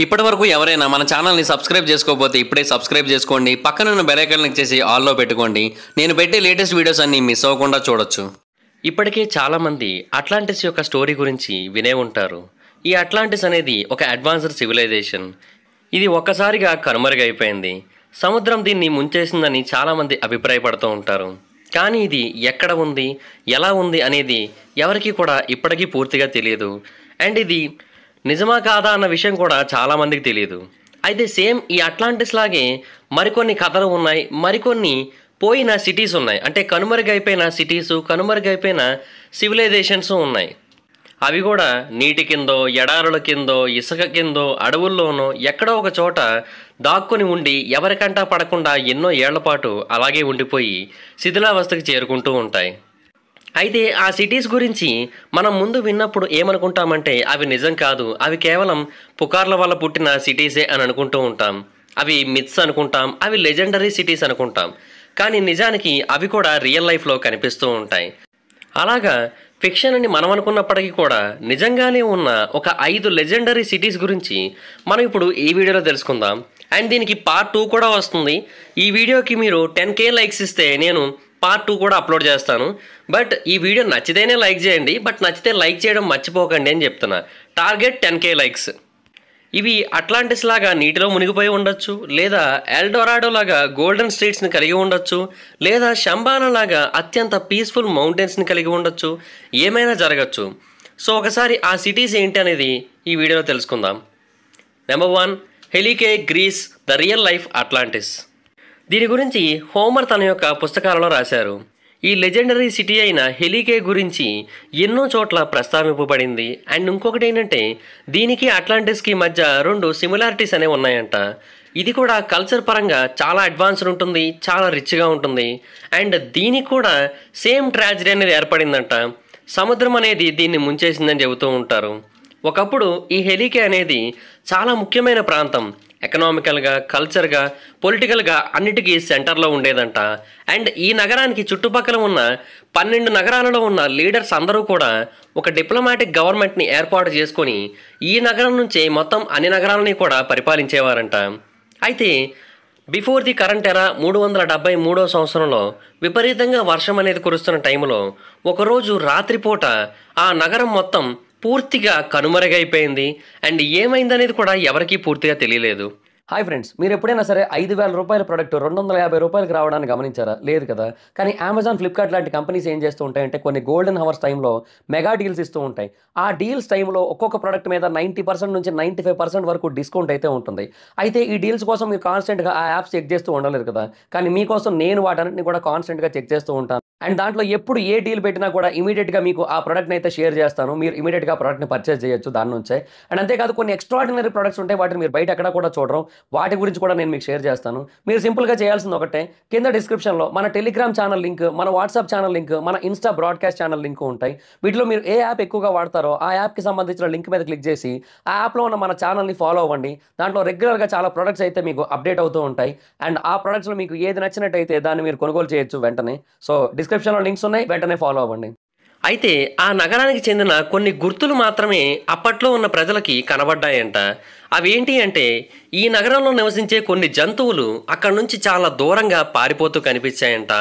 ఇప్పటివరకు ఎవరైనా మన ఛానల్ని సబ్స్క్రైబ్ చేసుకోకపోతే ఇప్పుడే సబ్స్క్రైబ్ చేసుకోండి. పక్కన ఉన్న బెల్ ఐకాన్ క్లిక్ చేసి ఆల్లో పెట్టుకోండి. నేను పెట్టే లేటెస్ట్ వీడియోస్ అన్ని మిస్ అవ్వకుండా చూడొచ్చు. ఇప్పటికే చాలామంది అట్లాంటిస్ యొక్క స్టోరీ గురించి వినే ఉంటారు. ఈ అట్లాంటిస్ అనేది ఒక అడ్వాన్స్డ్ సివిలైజేషన్. ఇది ఒక్కసారిగా కనుమరుగైపోయింది. సముద్రం దీన్ని ముంచేసిందని చాలామంది అభిప్రాయపడుతూ ఉంటారు. కానీ ఇది ఎక్కడ ఉంది, ఎలా ఉంది అనేది ఎవరికీ కూడా ఇప్పటికీ పూర్తిగా తెలియదు. అండ్ ఇది నిజమా కాదా అన్న విషయం కూడా చాలామందికి తెలియదు. అయితే సేమ్ ఈ అట్లాంటిస్ లాగే మరికొన్ని కథలు ఉన్నాయి, మరికొన్ని పోయిన సిటీస్ ఉన్నాయి. అంటే కనుమరుగైపోయిన సిటీసు, కనుమరుగైపోయిన సివిలైజేషన్స్ ఉన్నాయి. అవి కూడా నీటి కిందో, ఎడారుల కిందో, ఇసుక కిందో, అడవుల్లోనో ఎక్కడో ఒక చోట దాక్కుని ఉండి ఎవరికంటా పడకుండా ఎన్నో ఏళ్ల పాటు అలాగే ఉండిపోయి శిథిలావస్థకి చేరుకుంటూ ఉంటాయి. అయితే ఆ సిటీస్ గురించి మనం ముందు విన్నప్పుడు ఏమనుకుంటామంటే అవి నిజం కాదు, అవి కేవలం పుకార్ల వల్ల పుట్టిన సిటీసే అని అనుకుంటూ ఉంటాం. అవి మిత్స్ అనుకుంటాం, అవి లెజెండరీ సిటీస్ అనుకుంటాం. కానీ నిజానికి అవి కూడా రియల్ లైఫ్లో కనిపిస్తూ ఉంటాయి. అలాగా ఫిక్షన్ అని మనం అనుకున్నప్పటికీ కూడా నిజంగానే ఉన్న ఒక 5 లెజెండరీ సిటీస్ గురించి మనం ఇప్పుడు ఈ వీడియోలో తెలుసుకుందాం. అండ్ దీనికి పార్ట్ 2 కూడా వస్తుంది. ఈ వీడియోకి మీరు 10K లైక్స్ ఇస్తే నేను పార్ట్ 2 కూడా అప్లోడ్ చేస్తాను. బట్ ఈ వీడియో నచ్చితేనే లైక్ చేయండి, బట్ నచ్చితే లైక్ చేయడం మర్చిపోకండి అని చెప్తున్నా. Target 10K likes. ఇవి అట్లాంటిస్ లాగా నీటిలో మునిగిపోయి ఉండొచ్చు, లేదా ఎల్డోరాడో లాగా గోల్డెన్ స్ట్రీట్స్ని కలిగి ఉండొచ్చు, లేదా శంబానా లాగా అత్యంత పీస్ఫుల్ మౌంటైన్స్ని కలిగి ఉండొచ్చు. ఏమైనా జరగచ్చు. సో ఒకసారి ఆ సిటీస్ ఏంటి అనేది ఈ వీడియోలో తెలుసుకుందాం. Number 1, Helike, Greece, the real life Atlantis. దీని గురించి హోమర్ తన యొక్క పుస్తకాలలో రాశారు. ఈ లెజెండరీ సిటీ అయిన హెలికే గురించి ఎన్నో చోట్ల ప్రస్తావింపబడింది. అండ్ ఇంకొకటి ఏంటంటే దీనికి అట్లాంటిస్కి మధ్య 2 సిమిలారిటీస్ అనేవి ఉన్నాయంట. ఇది కూడా కల్చర్ పరంగా చాలా అడ్వాన్స్డ్ ఉంటుంది, చాలా రిచ్గా ఉంటుంది. అండ్ దీనికి కూడా సేమ్ ట్రాజడీ అనేది ఏర్పడిందంట. సముద్రం అనేది దీన్ని ముంచేసిందని చెబుతూ ఉంటారు. ఒకప్పుడు ఈ హెలికే అనేది చాలా ముఖ్యమైన ప్రాంతం. ఎకనామికల్గా, కల్చర్గా, పొలిటికల్గా అన్నిటికీ సెంటర్లో ఉండేదంట. అండ్ ఈ నగరానికి చుట్టుపక్కల ఉన్న 12 నగరాలలో ఉన్న లీడర్స్ అందరూ కూడా ఒక డిప్లొమాటిక్ గవర్నమెంట్ని ఏర్పాటు చేసుకొని ఈ నగరం నుంచే మొత్తం అన్ని నగరాలని కూడా పరిపాలించేవారంట. అయితే బిఫోర్ ది కరెంట్ ఎరా 373వ సంవత్సరంలో విపరీతంగా వర్షం అనేది కురుస్తున్న టైంలో ఒకరోజు రాత్రిపూట ఆ నగరం మొత్తం పూర్తిగా కనుమరుగైపోయింది. అండ్ ఏమైందనేది కూడా ఎవరికీ పూర్తిగా తెలియలేదు. హాయ్ ఫ్రెండ్స్, మీరు ఎప్పుడైనా సరే 5,000 రూపాయల ప్రోడక్ట్ 250 రూపాయలకి రావడానికి గమనించారా? లేదు కదా. కానీ అమెజాన్, ఫ్లిప్కార్ట్ లాంటి కంపెనీస్ ఏం చేస్తూ ఉంటాయంటే కొన్ని గోల్డెన్ హవర్స్ టైంలో మెగా డీల్స్ ఇస్తూ ఉంటాయి. ఆ డీల్స్ టైంలో ఒక్కొక్క ప్రోడక్ట్ మీద 90% నుంచి 95% వరకు డిస్కౌంట్ అయితే ఉంటుంది. అయితే ఈ డీల్స్ కోసం మీరు కాన్స్టెంట్గా ఆ యాప్స్ చెక్ చేస్తూ ఉండలేరు కదా. కానీ మీకోసం నేను వాటన్నిటిని కూడా కాన్స్టెంట్గా చెక్ చేస్తూ ఉంటాను. అండ్ దాంట్లో ఎప్పుడు ఏ డీల్ పెట్టినా కూడా ఇమీడియట్గా మీకు ఆ ప్రోడక్ట్ని అయితే షేర్ చేస్తాను. మీరు ఇమీడియట్గా ఆ ప్రోడక్ట్ని పర్చేస్ చేయొచ్చు దాని నుంచే. అండ్ అంతేకాదు కొన్ని ఎక్స్ట్రాడినరీ ప్రొడక్ట్స్ ఉంటాయి, వాటిని మీరు బయట ఎక్కడ కూడా చూడరు. వాటి గురించి కూడా నేను మీకు షేర్ చేస్తాను. మీరు సింపుల్గా చేయాల్సింది ఒకటే, కింద డిస్క్రిప్షన్లో మన టెలిగ్రామ్ ఛానల్ లింక్, మన వాట్సాప్ ఛానల్ లింక్, మన ఇన్స్టా బ్రాడ్కాస్ట్ ఛానల్ లింక్ ఉంటాయి. వీటిలో మీరు ఏ యాప్ ఎక్కువగా వాడతారో ఆ యాప్కి సంబంధించిన లింక్ మీద క్లిక్ చేసి ఆ యాప్లో ఉన్న మన ఛానల్ని ఫాలో అవ్వండి. దాంట్లో రెగ్యులర్గా చాలా ప్రొడక్ట్స్ అయితే మీకు అప్డేట్ అవుతూ ఉంటాయి. అండ్ ఆ ప్రొడక్ట్స్లో మీకు ఏది నచ్చినట్టయితే దాన్ని మీరు కొనుగోలు చేయొచ్చు వెంటనే. సో డిస్క్రిప్షన్లో లింక్స్ ఉన్నాయి, వెంటనే ఫాలో అవ్వండి. అయితే ఆ నగరానికి చెందిన కొన్ని గుర్తులు మాత్రమే అప్పట్లో ఉన్న ప్రజలకి కనబడ్డాయంట. అవేంటి అంటే ఈ నగరంలో నివసించే కొన్ని జంతువులు అక్కడి నుంచి చాలా దూరంగా పారిపోతూ కనిపించాయంట.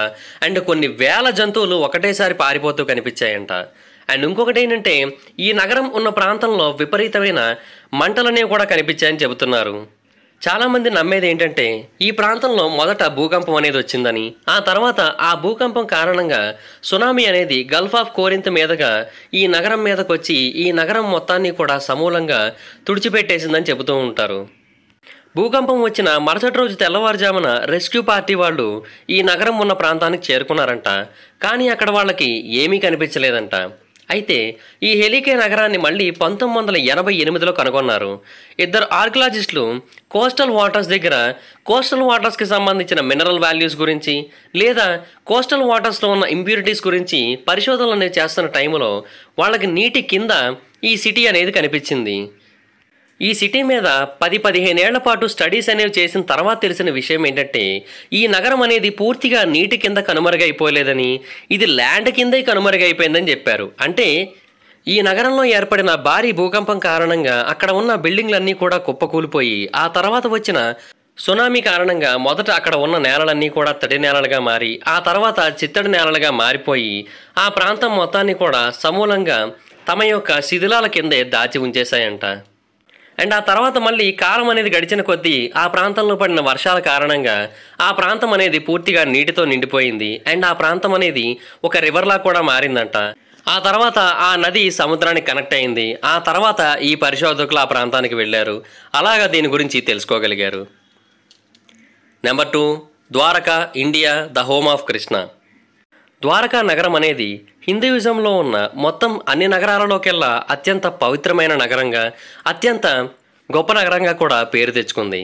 అండ్ కొన్ని వేల జంతువులు ఒకటేసారి పారిపోతూ కనిపించాయంట. అండ్ ఇంకొకటి ఏంటంటే ఈ నగరం ఉన్న ప్రాంతంలో విపరీతమైన మంటలనేవి కూడా కనిపించాయని చెబుతున్నారు. చాలామంది నమ్మేది ఏంటంటే ఈ ప్రాంతంలో మొదట భూకంపం అనేది వచ్చిందని, ఆ తర్వాత ఆ భూకంపం కారణంగా సునామీ అనేది గల్ఫ్ ఆఫ్ కోరింత్ మీదుగా ఈ నగరం మీదకి వచ్చి ఈ నగరం మొత్తాన్ని కూడా సమూలంగా తుడిచిపెట్టేసిందని చెబుతూ ఉంటారు. భూకంపం వచ్చిన మరుసటి రోజు తెల్లవారుజామున రెస్క్యూ పార్టీ వాళ్ళు ఈ నగరం ఉన్న ప్రాంతానికి చేరుకున్నారంట. కానీ అక్కడ వాళ్ళకి ఏమీ కనిపించలేదంట. అయితే ఈ హెలికే నగరాన్ని మళ్ళీ 1988లో కనుగొన్నారు. 2 ఆర్కియాలజిస్టులు కోస్టల్ వాటర్స్ దగ్గర కోస్టల్ వాటర్స్కి సంబంధించిన మినరల్ వాల్యూస్ గురించి లేదా కోస్టల్ వాటర్స్లో ఉన్న ఇంప్యూరిటీస్ గురించి పరిశోధనలు అనేవి చేస్తున్న టైంలో వాళ్ళకి నీటి కింద ఈ సిటీ అనేది కనిపించింది. ఈ సిటీ మీద 10-15 ఏళ్ల పాటు స్టడీస్ అనేవి చేసిన తర్వాత తెలిసిన విషయం ఏంటంటే ఈ నగరం అనేది పూర్తిగా నీటి కింద కనుమరుగైపోలేదని, ఇది ల్యాండ్ కిందే కనుమరుగైపోయిందని చెప్పారు. అంటే ఈ నగరంలో ఏర్పడిన భారీ భూకంపం కారణంగా అక్కడ ఉన్న బిల్డింగ్లన్నీ కూడా కుప్పకూలిపోయి ఆ తర్వాత వచ్చిన సునామీ కారణంగా మొదట అక్కడ ఉన్న నేలలన్నీ కూడా తడి నేలలుగా మారి ఆ తర్వాత చిత్తడి నేలలుగా మారిపోయి ఆ ప్రాంతం మొత్తాన్ని కూడా సమూలంగా తమ యొక్క శిథిలాల కిందే దాచి ఉంచేశాయంట. అండ్ ఆ తర్వాత మళ్ళీ కాలం అనేది గడిచిన కొద్దీ ఆ ప్రాంతంలో పడిన వర్షాల కారణంగా ఆ ప్రాంతం అనేది పూర్తిగా నీటితో నిండిపోయింది. అండ్ ఆ ప్రాంతం అనేది ఒక రివర్లా కూడా మారిందంట. ఆ తర్వాత ఆ నది సముద్రానికి కనెక్ట్ అయింది. ఆ తర్వాత ఈ పరిశోధకులు ఆ ప్రాంతానికి వెళ్ళారు. అలాగా దీని గురించి తెలుసుకోగలిగారు. Number 2, Dwarka, India, the home of Krishna. Dwarka నగరం అనేది హిందూయిజంలో ఉన్న మొత్తం అన్ని నగరాలలోకెల్లా అత్యంత పవిత్రమైన నగరంగా, అత్యంత గొప్ప నగరంగా కూడా పేరు తెచ్చుకుంది.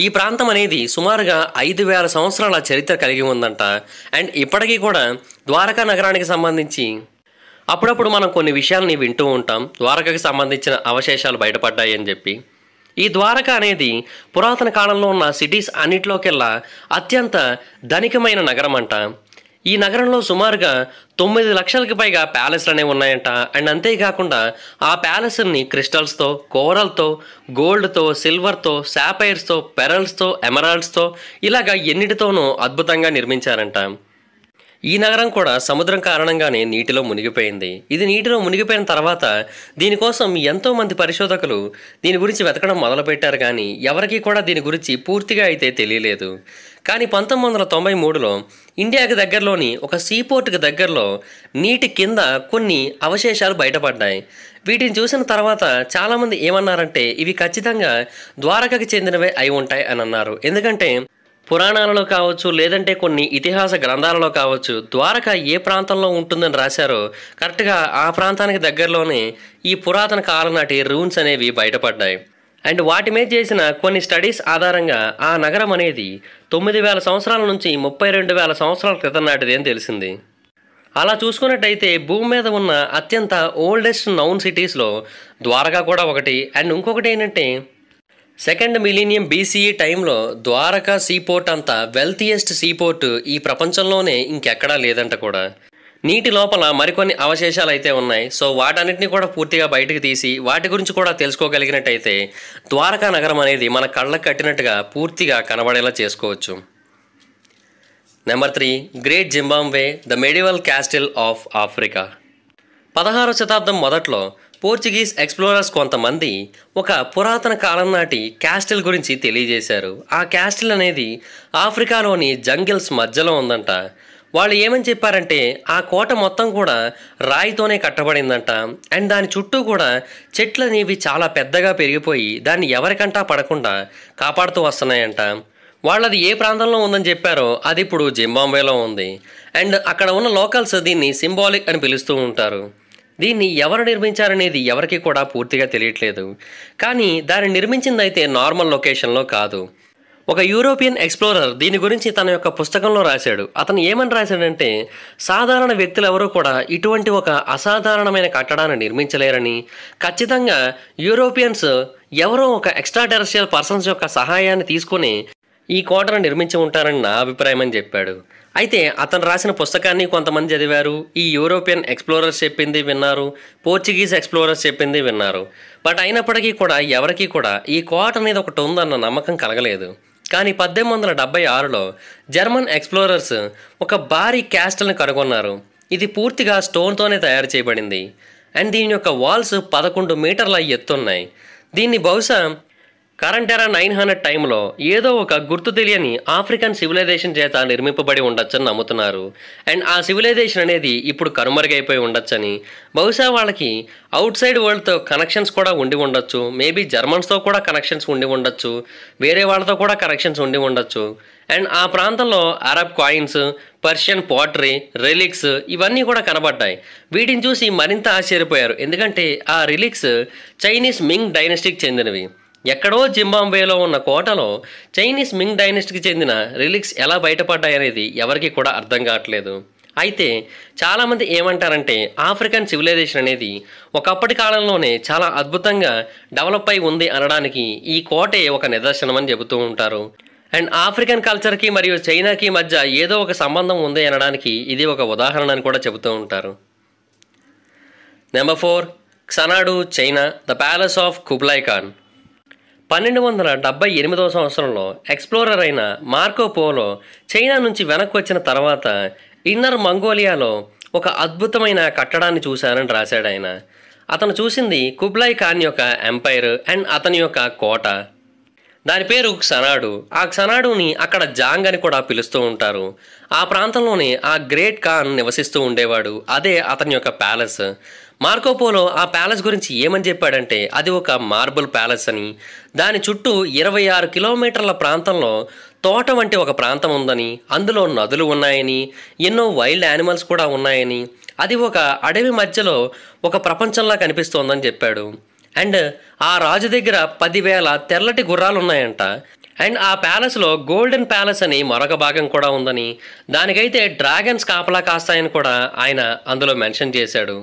ఈ ప్రాంతం అనేది సుమారుగా 5000 సంవత్సరాల చరిత్ర కలిగి ఉందంట. అండ్ ఇప్పటికీ కూడా ద్వారకా నగరానికి సంబంధించి అప్పుడప్పుడు మనం కొన్ని విషయాల్ని వింటూ ఉంటాం. ద్వారకకి సంబంధించిన అవశేషాలు బయటపడ్డాయి అని చెప్పి. ఈ ద్వారక అనేది పురాతన కాలంలో ఉన్న సిటీస్ అన్నిటిలోకెల్లా అత్యంత ధనికమైన నగరం అంట. ఈ నగరంలో సుమారుగా 9 లక్షలకి పైగా ప్యాలెస్లు అనేవి ఉన్నాయంట. అండ్ అంతేకాకుండా ఆ ప్యాలెస్ని క్రిస్టల్స్తో, కోరల్తో, గోల్డ్తో, సిల్వర్తో, సాఫైర్స్తో, పెరల్స్తో, ఎమరాల్డ్స్తో ఇలాగా ఎన్నిటితోనూ అద్భుతంగా నిర్మించారంట. ఈ నగరం కూడా సముద్రం కారణంగానే నీటిలో మునిగిపోయింది. ఇది నీటిలో మునిగిపోయిన తర్వాత దీనికోసం ఎంతోమంది పరిశోధకులు దీని గురించి వెతకడం మొదలుపెట్టారు. కానీ ఎవరికీ కూడా దీని గురించి పూర్తిగా అయితే తెలియలేదు. కానీ 1993లో ఇండియాకి దగ్గరలోని ఒక సీపోర్ట్కి దగ్గరలో నీటి కింద కొన్ని అవశేషాలు బయటపడ్డాయి. వీటిని చూసిన తర్వాత చాలామంది ఏమన్నారంటే ఇవి ఖచ్చితంగా ద్వారకకి చెందినవే అయి ఉంటాయి అని అన్నారు. ఎందుకంటే పురాణాలలో కావచ్చు, లేదంటే కొన్ని ఇతిహాస గ్రంథాలలో కావచ్చు, ద్వారక ఏ ప్రాంతంలో ఉంటుందని రాశారో కరెక్ట్గా ఆ ప్రాంతానికి దగ్గరలోనే ఈ పురాతన కాలం నాటి రూన్స్ అనేవి బయటపడ్డాయి. అండ్ వాటి మీద చేసిన కొన్ని స్టడీస్ ఆధారంగా ఆ నగరం అనేది 9000 సంవత్సరాల నుంచి 32,000 సంవత్సరాల క్రితం నాటిది అని తెలిసింది. అలా చూసుకున్నట్టయితే భూమి మీద ఉన్న అత్యంత ఓల్డెస్ట్ నౌన్ సిటీస్లో ద్వారకా కూడా ఒకటి. అండ్ ఇంకొకటి ఏంటంటే 2nd మిలీనియం BCE టైంలో ద్వారకా సీపోర్ట్ అంత వెల్తియెస్ట్ సీపోర్ట్ ఈ ప్రపంచంలోనే ఇంకెక్కడా లేదంట కూడా. నీటి లోపల మరికొన్ని అవశేషాలు అయితే ఉన్నాయి. సో వాటన్నిటిని కూడా పూర్తిగా బయటకు తీసి వాటి గురించి కూడా తెలుసుకోగలిగినట్టయితే ద్వారకా నగరం అనేది మన కళ్ళకు కట్టినట్టుగా పూర్తిగా కనబడేలా చేసుకోవచ్చు. Number 3, great Zimbabwe, the medieval castle of Africa. 16వ శతాబ్దం మొదట్లో పోర్చుగీస్ ఎక్స్ప్లోరర్స్ కొంతమంది ఒక పురాతన కాలం నాటి క్యాస్టిల్ గురించి తెలియజేశారు. ఆ క్యాస్టిల్ అనేది ఆఫ్రికాలోని జంగిల్స్ మధ్యలో ఉందంట. వాళ్ళు ఏమని చెప్పారంటే ఆ కోట మొత్తం కూడా రాయితోనే కట్టబడిందంట. అండ్ దాని చుట్టూ కూడా చెట్లు అనేవి చాలా పెద్దగా పెరిగిపోయి దాన్ని ఎవరికంటా పడకుండా కాపాడుతూ వస్తున్నాయంట. వాళ్ళది ఏ ప్రాంతంలో ఉందని చెప్పారో అది ఇప్పుడు జింబాబ్వేలో ఉంది. అండ్ అక్కడ ఉన్న లోకల్స్ దీన్ని సింబాలిక్ అని పిలుస్తూ ఉంటారు. దీన్ని ఎవరు నిర్మించారనేది ఎవరికి కూడా పూర్తిగా తెలియట్లేదు. కానీ దాన్ని నిర్మించిందైతే నార్మల్ లొకేషన్లో కాదు. ఒక యూరోపియన్ ఎక్స్ప్లోరర్ దీని గురించి తన యొక్క పుస్తకంలో రాశాడు. అతను ఏమని రాశాడంటే సాధారణ వ్యక్తులు ఎవరూ కూడా ఇటువంటి ఒక అసాధారణమైన కట్టడాన్ని నిర్మించలేరని, ఖచ్చితంగా యూరోపియన్స్ ఎవరో ఒక ఎక్స్ట్రా టెరెస్ట్రియల్ పర్సన్స్ యొక్క సహాయాన్ని తీసుకుని ఈ కోటను నిర్మించి ఉంటారని నా అభిప్రాయం అని చెప్పాడు. అయితే అతను రాసిన పుస్తకాన్ని కొంతమంది చదివారు. ఈ యూరోపియన్ ఎక్స్ప్లోరర్స్ చెప్పింది విన్నారు, పోర్చుగీస్ ఎక్స్ప్లోరర్స్ చెప్పింది విన్నారు. బట్ అయినప్పటికీ కూడా ఎవరికీ కూడా ఈ కోట అనేది ఒకటి ఉందన్న నమ్మకం కలగలేదు. కానీ 1876లో జర్మన్ ఎక్స్ప్లోరర్స్ ఒక భారీ క్యాస్టల్ని కనుగొన్నారు. ఇది పూర్తిగా స్టోన్తోనే తయారు చేయబడింది. అండ్ దీని యొక్క వాల్స్ 11 మీటర్ల ఎత్తున్నాయి. దీన్ని బహుశా కరెంట్ ఎరా 900 టైంలో ఏదో ఒక గుర్తు తెలియని ఆఫ్రికన్ సివిలైజేషన్ చేత నిర్మింపబడి ఉండొచ్చని నమ్ముతున్నారు. అండ్ ఆ సివిలైజేషన్ అనేది ఇప్పుడు కనుమరుగైపోయి ఉండొచ్చని, బహుశా వాళ్ళకి అవుట్ సైడ్ వరల్డ్తో కనెక్షన్స్ కూడా ఉండి ఉండొచ్చు. మేబీ జర్మన్స్తో కూడా కనెక్షన్స్ ఉండి ఉండొచ్చు, వేరే వాళ్ళతో కూడా కనెక్షన్స్ ఉండి ఉండొచ్చు. అండ్ ఆ ప్రాంతంలో Arab coins, Persian pottery, relics ఇవన్నీ కూడా కనబడ్డాయి. వీటిని చూసి మరింత ఆశ్చర్యపోయారు. ఎందుకంటే ఆ రిలిక్స్ చైనీస్ మింగ్ డైనస్టీకి చెందినవి. ఎక్కడో జింబాబ్వేలో ఉన్న కోటలో చైనీస్ మింగ్ డైనస్టీకి చెందిన రిలిక్స్ ఎలా బయటపడ్డాయి అనేది ఎవరికి కూడా అర్థం కావట్లేదు. అయితే చాలామంది ఏమంటారంటే ఆఫ్రికన్ సివిలైజేషన్ అనేది ఒకప్పటి కాలంలోనే చాలా అద్భుతంగా డెవలప్ అయి ఉంది అనడానికి ఈ కోటే ఒక నిదర్శనం అని చెబుతూ ఉంటారు. అండ్ ఆఫ్రికన్ కల్చర్కి మరియు చైనాకి మధ్య ఏదో ఒక సంబంధం ఉంది అనడానికి ఇది ఒక ఉదాహరణ అని కూడా చెబుతూ ఉంటారు. Number 4, Xanadu, China, the palace of Kublai Khan. 1278వ సంవత్సరంలో ఎక్స్ప్లోరర్ అయిన మార్కో పోలో చైనా నుంచి వెనక్కి వచ్చిన తర్వాత ఇన్నర్ మంగోలియాలో ఒక అద్భుతమైన కట్టడాన్ని చూశానని రాశాడు ఆయన. అతను చూసింది కుబ్లాయ్ ఖాన్ యొక్క ఎంపైర్ అండ్ అతని యొక్క కోట. దాని పేరు క్సనాడు. ఆ క్సనాడుని అక్కడ జాంగ్ అని కూడా పిలుస్తూ ఉంటారు. ఆ ప్రాంతంలోనే ఆ గ్రేట్ ఖాన్ నివసిస్తూ ఉండేవాడు. అదే అతని యొక్క ప్యాలెస్. మార్కోపోలో ఆ ప్యాలెస్ గురించి ఏమని చెప్పాడంటే అది ఒక మార్బుల్ ప్యాలెస్ అని, దాని చుట్టూ 26 కిలోమీటర్ల ప్రాంతంలో తోట వంటి ఒక ప్రాంతం ఉందని, అందులో నదులు ఉన్నాయని, ఎన్నో వైల్డ్ యానిమల్స్ కూడా ఉన్నాయని, అది ఒక అడవి మధ్యలో ఒక ప్రపంచంలా కనిపిస్తోందని చెప్పాడు. అండ్ ఆ రాజు దగ్గర 10,000 తెల్లటి గుర్రాలు ఉన్నాయంట. అండ్ ఆ ప్యాలెస్లో గోల్డెన్ ప్యాలెస్ అని మరొక భాగం కూడా ఉందని, దానికైతే డ్రాగన్స్ కాపలా కాస్తాయని కూడా ఆయన అందులో మెన్షన్ చేశాడు.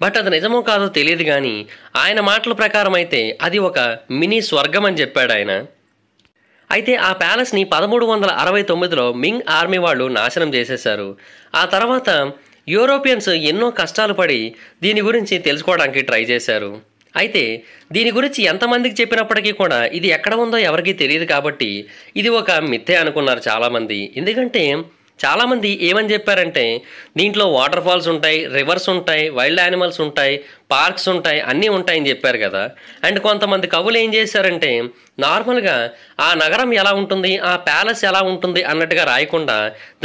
బట్ అది నిజమో కాదో తెలియదు కానీ ఆయన మాటల ప్రకారం అయితే అది ఒక మినీ స్వర్గం అని చెప్పాడు ఆయన. అయితే ఆ ప్యాలెస్ని 1369లో మింగ్ ఆర్మీ వాళ్ళు నాశనం చేసేశారు. ఆ తర్వాత యూరోపియన్స్ ఎన్నో కష్టాలు పడి దీని గురించి తెలుసుకోవడానికి ట్రై చేశారు. అయితే దీని గురించి ఎంతమందికి చెప్పినప్పటికీ కూడా ఇది ఎక్కడ ఉందో ఎవరికీ తెలియదు కాబట్టి ఇది ఒక మిథ్యే అనుకున్నారు చాలామంది. ఎందుకంటే చాలామంది ఏమని చెప్పారంటే దీంట్లో వాటర్ ఫాల్స్ ఉంటాయి, రివర్స్ ఉంటాయి, వైల్డ్ యానిమల్స్ ఉంటాయి, పార్క్స్ ఉంటాయి, అన్నీ ఉంటాయని చెప్పారు కదా. అండ్ కొంతమంది కవులు ఏం చేశారంటే నార్మల్గా ఆ నగరం ఎలా ఉంటుంది, ఆ ప్యాలెస్ ఎలా ఉంటుంది అన్నట్టుగా రాయకుండా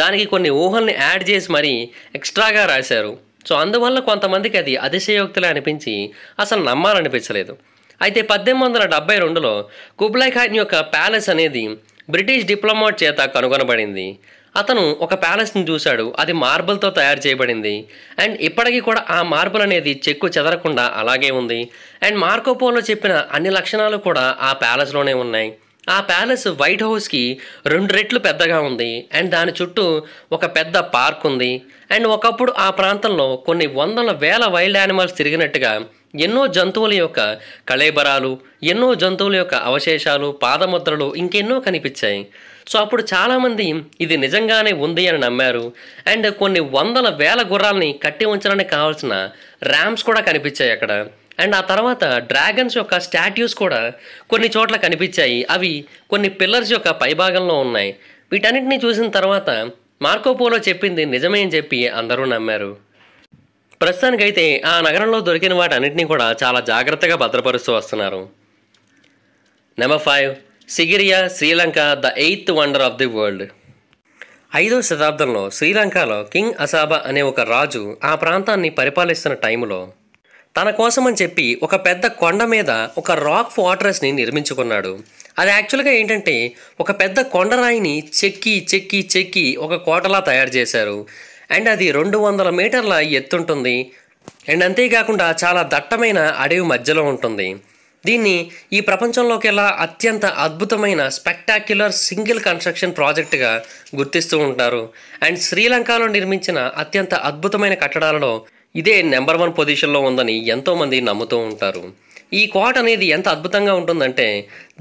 దానికి కొన్ని ఊహల్ని యాడ్ చేసి మరీ ఎక్స్ట్రాగా రాశారు. సో అందువల్ల కొంతమందికి అది అతిశయోక్తులే అనిపించి అసలు నమ్మాలనిపించలేదు. అయితే 1872లో కుబ్లాయ్ ఖాన్ యొక్క ప్యాలెస్ అనేది బ్రిటిష్ డిప్లొమాట్ చేత కనుగొనబడింది. అతను ఒక ప్యాలెస్ని చూశాడు, అది మార్బుల్తో తయారు చేయబడింది. అండ్ ఇప్పటికీ కూడా ఆ మార్బుల్ అనేది చెక్కు చెదరకుండా అలాగే ఉంది. అండ్ మార్కోపోలో చెప్పిన అన్ని లక్షణాలు కూడా ఆ ప్యాలెస్లోనే ఉన్నాయి. ఆ ప్యాలెస్ వైట్ హౌస్కి 2 రెట్లు పెద్దగా ఉంది. అండ్ దాని చుట్టూ ఒక పెద్ద పార్క్ ఉంది. అండ్ ఒకప్పుడు ఆ ప్రాంతంలో కొన్ని వందల వేల వైల్డ్ యానిమల్స్ తిరిగినట్టుగా ఎన్నో జంతువుల యొక్క కళేబరాలు, ఎన్నో జంతువుల యొక్క అవశేషాలు, పాదముద్రలు ఇంకెన్నో కనిపించాయి. సో అప్పుడు చాలామంది ఇది నిజంగానే ఉంది అని నమ్మారు. అండ్ కొన్ని వందల వేల గుర్రాలని కట్టి ఉంచడానికి కావాల్సిన ర్యామ్స్ కూడా కనిపించాయి అక్కడ. అండ్ ఆ తర్వాత డ్రాగన్స్ యొక్క స్టాట్యూస్ కూడా కొన్ని చోట్ల కనిపించాయి. అవి కొన్ని పిల్లర్స్ యొక్క పైభాగంలో ఉన్నాయి. వీటన్నిటిని చూసిన తర్వాత మార్కోపోలో చెప్పింది నిజమే అని చెప్పి అందరూ నమ్మారు. ప్రస్తుతానికైతే ఆ నగరంలో దొరికిన వాటన్నిటిని కూడా చాలా జాగ్రత్తగా భద్రపరుస్తూ వస్తున్నారు. Number 5, Sigiriya, Sri Lanka, the 8th wonder of the world. 5వ శతాబ్దంలో శ్రీలంకలో కింగ్ అసాబా అనే ఒక రాజు ఆ ప్రాంతాన్ని పరిపాలిస్తున్న టైంలో తన కోసమని చెప్పి ఒక పెద్ద కొండ మీద ఒక రాక్ ఫోర్ట్రెస్ని నిర్మించుకున్నాడు. అది యాక్చువల్గా ఏంటంటే ఒక పెద్ద కొండరాయిని చెక్కి చెక్కి చెక్కి ఒక కోటలా తయారు చేశారు. అండ్ అది 200 మీటర్ల ఎత్తుంటుంది. అండ్ అంతేకాకుండా చాలా దట్టమైన అడవి మధ్యలో ఉంటుంది. దీన్ని ఈ ప్రపంచంలోకెల్లా అత్యంత అద్భుతమైన స్పెక్టాక్యులర్ సింగిల్ కన్స్ట్రక్షన్ ప్రాజెక్టుగా గుర్తిస్తూ ఉంటారు. అండ్ శ్రీలంకలో నిర్మించిన అత్యంత అద్భుతమైన కట్టడాలలో ఇదే నెంబర్ 1 పొజిషన్లో ఉందని ఎంతోమంది నమ్ముతూ ఉంటారు. ఈ కోట అనేది ఎంత అద్భుతంగా ఉంటుందంటే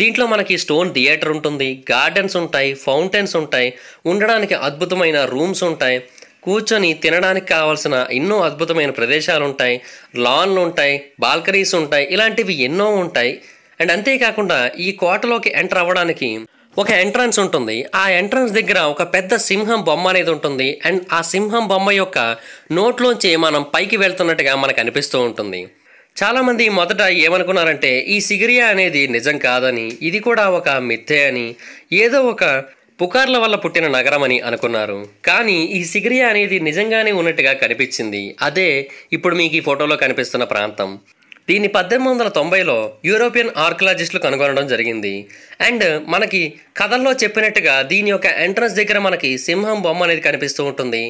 దీంట్లో మనకి స్టోన్ థియేటర్ ఉంటుంది, గార్డెన్స్ ఉంటాయి, ఫౌంటైన్స్ ఉంటాయి, ఉండడానికి అద్భుతమైన రూమ్స్ ఉంటాయి, కూర్చొని తినడానికి కావాల్సిన ఎన్నో అద్భుతమైన ప్రదేశాలు ఉంటాయి, లాన్లు ఉంటాయి, బాల్కనీస్ ఉంటాయి, ఇలాంటివి ఎన్నో ఉంటాయి. అండ్ అంతేకాకుండా ఈ కోటలోకి ఎంటర్ అవ్వడానికి ఒక ఎంట్రన్స్ ఉంటుంది. ఆ ఎంట్రన్స్ దగ్గర ఒక పెద్ద సింహం బొమ్మ అనేది ఉంటుంది. అండ్ ఆ సింహం బొమ్మ యొక్క నోట్లోంచి మనం పైకి వెళ్తున్నట్టుగా మనకు అనిపిస్తూ ఉంటుంది. చాలామంది మొదట ఏమనుకున్నారంటే ఈ సిగిరియా అనేది నిజం కాదని, ఇది కూడా ఒక మిథ్యే అని, ఏదో ఒక పుకార్ల వల్ల పుట్టిన నగరం అని అనుకున్నారు. కానీ ఈ సిగిరియా అనేది నిజంగానే ఉన్నట్టుగా కనిపించింది. అదే ఇప్పుడు మీకు ఈ ఫోటోలో కనిపిస్తున్న ప్రాంతం. దీన్ని 1890లో యూరోపియన్ ఆర్కియాలజిస్టులు కనుగొనడం జరిగింది. అండ్ మనకి కథల్లో చెప్పినట్టుగా దీని యొక్క ఎంట్రన్స్ దగ్గర మనకి సింహం బొమ్మ అనేది కనిపిస్తూ ఉంటుంది.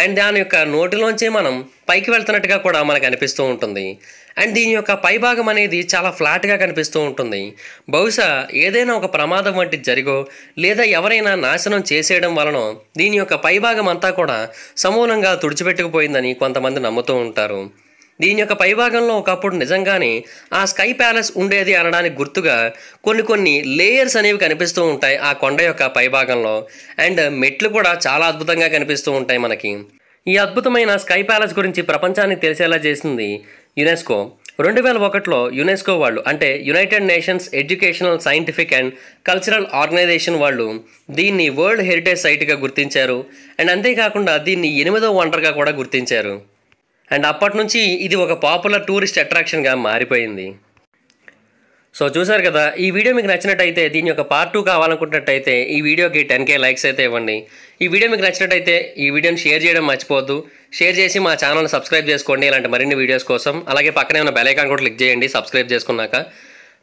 అండ్ దాని యొక్క నోటిలోంచే మనం పైకి వెళ్తున్నట్టుగా కూడా మనకు అనిపిస్తూ ఉంటుంది. అండ్ దీని యొక్క పైభాగం అనేది చాలా ఫ్లాట్గా కనిపిస్తూ ఉంటుంది. బహుశా ఏదైనా ఒక ప్రమాదం వంటి జరిగో లేదా ఎవరైనా నాశనం చేసేయడం వలన దీని యొక్క పైభాగం అంతా కూడా సమూలంగా తుడిచిపెట్టుకుపోయిందని కొంతమంది నమ్ముతూ ఉంటారు. దీని యొక్క పైభాగంలో ఒకప్పుడు నిజంగానే ఆ స్కై ప్యాలెస్ ఉండేది అనడానికి గుర్తుగా కొన్ని లేయర్స్ అనేవి కనిపిస్తూ ఉంటాయి ఆ కొండ యొక్క పైభాగంలో. అండ్ మెట్లు కూడా చాలా అద్భుతంగా కనిపిస్తూ ఉంటాయి మనకి. ఈ అద్భుతమైన స్కై ప్యాలెస్ గురించి ప్రపంచానికి తెలిసేలా చేసింది యునెస్కో. 2001లో యునెస్కో వాళ్ళు అంటే United Nations Educational Scientific and Cultural Organization వాళ్ళు దీన్ని వరల్డ్ హెరిటేజ్ సైట్గా గుర్తించారు. అండ్ అంతేకాకుండా దీన్ని 8వ వండర్గా కూడా గుర్తించారు. అండ్ అప్పటి నుంచి ఇది ఒక పాపులర్ టూరిస్ట్ అట్రాక్షన్గా మారిపోయింది. సో చూసారు కదా, ఈ వీడియో మీకు నచ్చినట్టయితే దీని యొక్క పార్ట్ 2 కావాలనుకుంటున్నట్టయితే ఈ వీడియోకి 10K లైక్స్ అయితే ఇవ్వండి. ఈ వీడియో మీకు నచ్చినట్టయితే ఈ వీడియోని షేర్ చేయడం మర్చిపోవద్దు. షేర్ చేసి మా ఛానల్ని సబ్స్క్రైబ్ చేసుకోండి ఇలాంటి మరిన్ని వీడియోస్ కోసం. అలాగే పక్కనే ఉన్న బెల్ ఐకాన్ కూడా క్లిక్ చేయండి సబ్స్క్రైబ్ చేసుకున్నాక.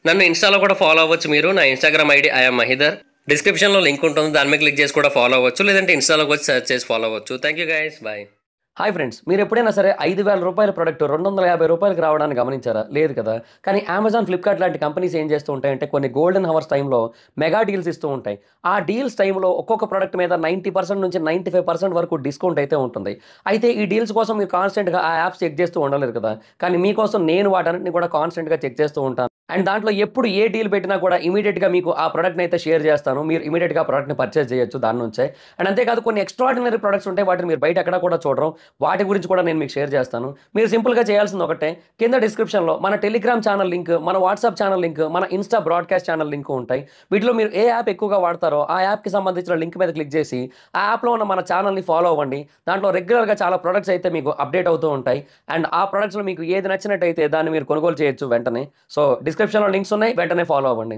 నన్ను ఇన్స్టాలో కూడా ఫాలో అవ్వచ్చు మీరు. నా ఇన్స్టాగ్రామ్ ఐడి ఐఎమ్ మహిదర్. డిస్క్రిప్షన్లో లింక్ ఉంటుంది, దాని మీద క్లిక్ చేసి కూడా ఫాలో అవ్వచ్చు, లేదంటే ఇన్స్టాలోకి వచ్చి సెర్చ్ చేసి ఫాలో అవ్వచ్చు. Thank you guys, bye. Hi friends, మీరు ఎప్పుడైనా సరే 5,000 రూపాయల ప్రొడక్ట్ 250 రూపాయలకి రావడానికి గమనించారా? లేదు కదా. కానీ అమెజాన్, ఫ్లిప్కార్ట్ లాంటి కంపెనీస్ ఏం చేస్తూ ఉంటాయంటే కొన్ని గోల్డెన్ హవర్స్ టైంలో మెగా డీల్స్ ఇస్తూ ఉంటాయి. ఆ డీల్స్ టైంలో ఒక్కొక్క ప్రొడక్ట్ మీద 90% నుంచి 95% వరకు డిస్కౌంట్ అయితే ఉంటుంది. అయితే ఈ డీల్స్ కోసం మీరు కాన్స్టెంట్గా ఆ యాప్స్ చెక్ చేస్తూ ఉండలేరు కదా. కానీ మీకోసం నేను వాటన్నిటిని కూడా కాన్స్టెంట్గా చెక్ చేస్తూ ఉంటాను. అండ్ దాంట్లో ఎప్పుడు ఏ డీల్ పెట్టినా కూడా ఇమీడియట్గా మీకు ఆ ప్రొడక్ట్ని అయితే షేర్ చేస్తాను. మీరు ఇమీడియట్గా ఆ ప్రొడక్ట్ని పర్చేస్ చేయొచ్చు దాని నుంచే. అండ్ అంతేకాదు కొన్ని ఎక్స్ట్రాడినరీ ప్రొడక్ట్స్ ఉంటాయి, వాటిని మీరు బయట ఎక్కడ కూడా చూడరు. వాటి గురించి కూడా నేను మీకు షేర్ చేస్తాను. మీరు సింపుల్గా చేయాల్సింది ఒకటే, కింద డిస్క్రిప్షన్లో మన టెలిగ్రామ్ ఛానల్ లింక్, మన వాట్సాప్ ఛానల్ లింక్, మన ఇన్స్టా బ్రాడ్కాస్ట్ ఛానల్ లింక్ ఉంటాయి. వీటిలో మీరు ఏ యాప్ ఎక్కువగా వాడతారో ఆ యాప్కి సంబంధించిన లింక్ మీద క్లిక్ చేసి ఆ యాప్లో ఉన్న మన ఛానల్ని ఫాలో అవ్వండి. దాంట్లో రెగ్యులర్గా చాలా ప్రొడక్ట్స్ అయితే మీకు అప్డేట్ అవుతూ ఉంటాయి. అండ్ ఆ ప్రొడక్ట్స్లో మీకు ఏది నచ్చినట్టయితే దాన్ని మీరు కొనుగోలు చేయొచ్చు వెంటనే. సో డిస్క్రిప్షన్లో లింక్స్ ఉన్నాయి, వెంటనే ఫాలో అవ్వండి.